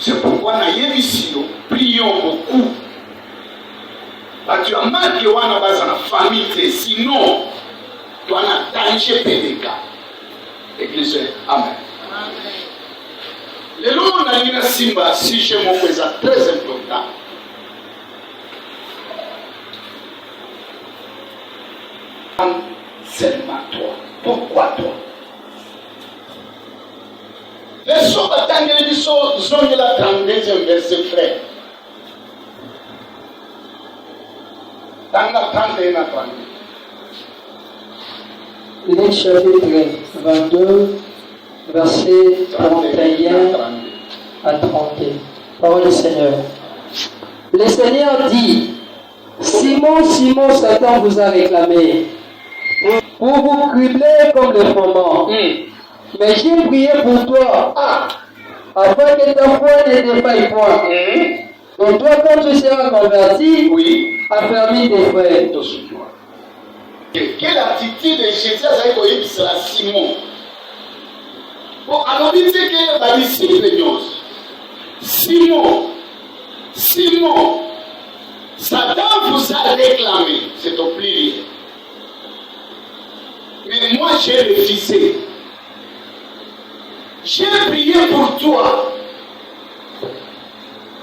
C'est pourquoi nous prions beaucoup. Tu as marqué wana basa na famille, sinon tu as un danger pédécal. Église, amen. Le long de la simba, si je m'en fais très important. Seulement toi. Pourquoi toi? Verset 32e verset, frère. Luc chapitre 22, verset 31 à 31. Parole du Seigneur. Le Seigneur dit, Simon, Simon, Satan vous a réclamé pour vous cribler comme le froment. Mais j'ai prié pour toi, afin que ta foi ne défaille point. Donc toi, quand tu seras converti, affermis tes frères. Quelle attitude de Jésus a Simon? Bon, alors il dit que va disciple Simon, Simon, Satan vous a réclamé, c'est au pluriel. Mais moi j'ai refusé. J'ai prié pour toi.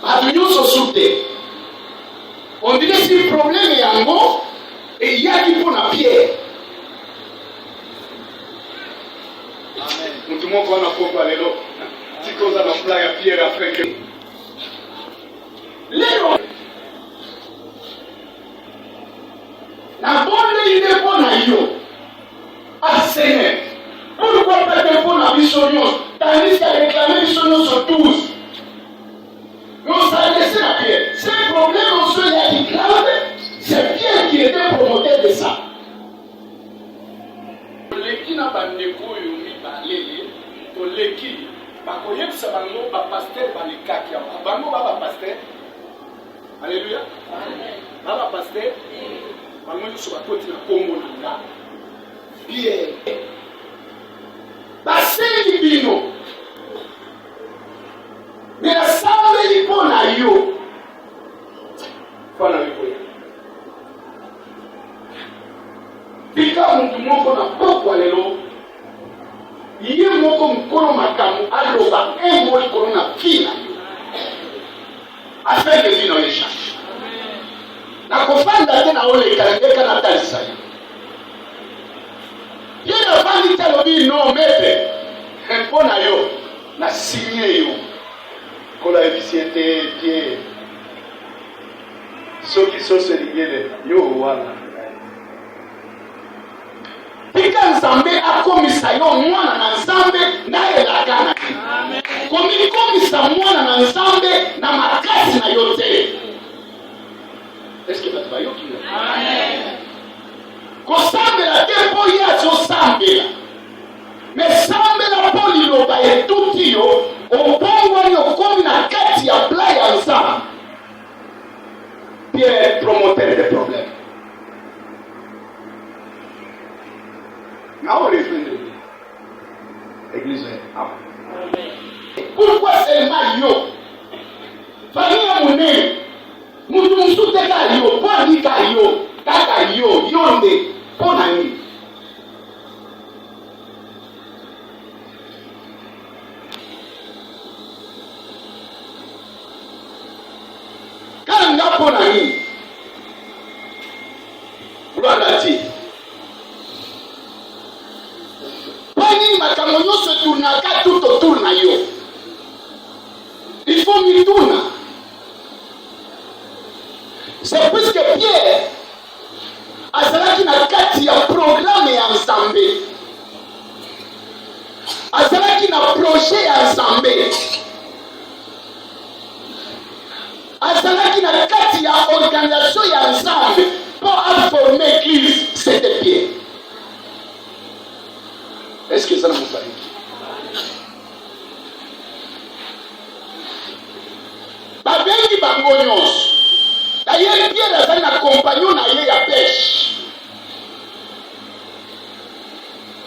Adunion se soutient. On dirait que le problème est en haut et il y a qui font la pierre. Amen. Tout le monde va en parler là. Si on a la pierre après que. L'élo. La bonne idée pour nous. Ah Seigneur. Pourquoi pas te faire la vision? Tandis qu'à réclamer vision sur tous. Mais on s'est laissé la pierre. C'est le problème aussi il y a qui grave. C'est Pierre qui était promoteur de ça. Leki na bandeko yomi balele to leki bakoyebisa bango ba pasteur balekaki bango ba pasteur. Alléluia. Amen. Ba pasteur. Bango nyuso bakoti na kombo na nga. Pierre. Baseli bino. Mais la salle est bonne à yo. Voilà le point. Pika muntu moko na poko lelo. Iye moko mkono makamu aloba emo likolo na fina. Afin que vino échange. Na kofanda tena ole kalengeka na talisa. Yena vandi telo bi no mete. Mpona yo na signé yo. Kola efficiente tie. Soki sose ligele yo wana. Pika Nzambe akomisa yo mwana na Nzambe na elakana. Amen. Komisa mwana na Nzambe na makasi na yo te. Est-ce que tu vas yo kilo? Amen. Kosambela te po ya so sambela. Mais sambela po liloba etuti yo obongo yo komi na kati ya bla ya Nzambe. Pierre promoteur des problèmes. Now Église. Amen. Pourquoi seulement yo? Famille monnaie. Mutu teka yo, poni ka yo, kaka yo, yonde, ponani. Kanga ponani. Brother. Pani makambo nyonso tournaka tout autour na yo. Il faut m'y tourner. C'est puisque Pierre azalaki na kati ya programme ya Nzambe. Azalaki na projet ya Nzambe. Azalaki na kati ya organisation ya Nzambe pour former l'église. C'était Pierre. Est-ce que ça nous fait? Babengi bango nyonso. D'ailleurs, Pierre azali na compagnon na ye ya pêche.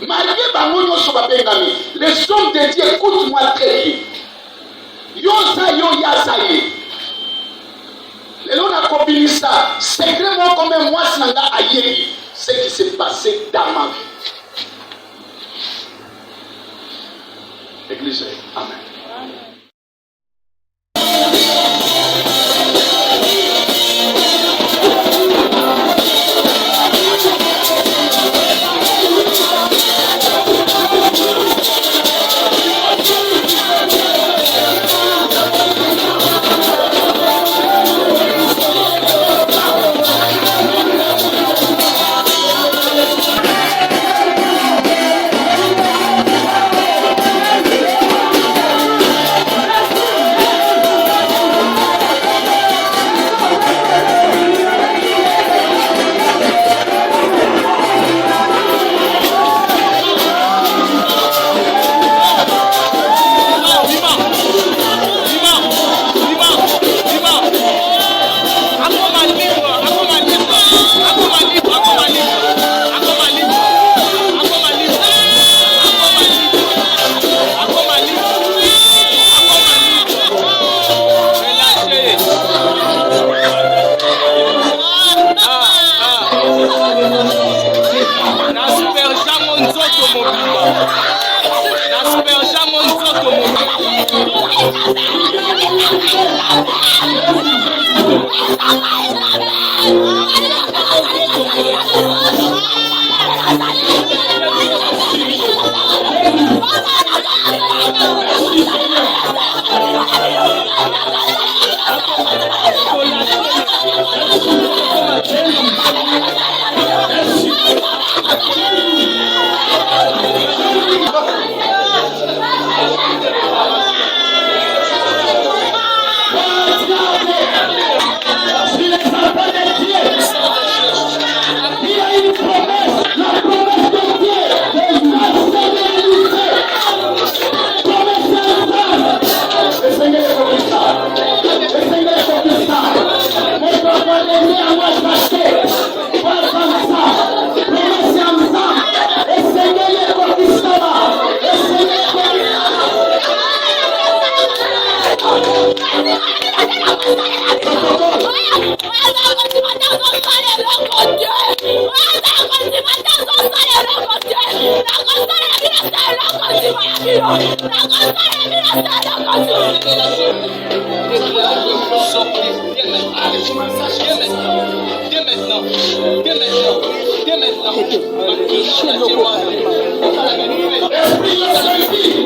Malgré bango nyonso babengami, les hommes de Dieu, écoute-moi très bien. yoza yo yaza ye lelo nakobimisa secret moko me mwasi na nga ayebi ce qui s'est passé dans ma vie. Église, amen. Esprit de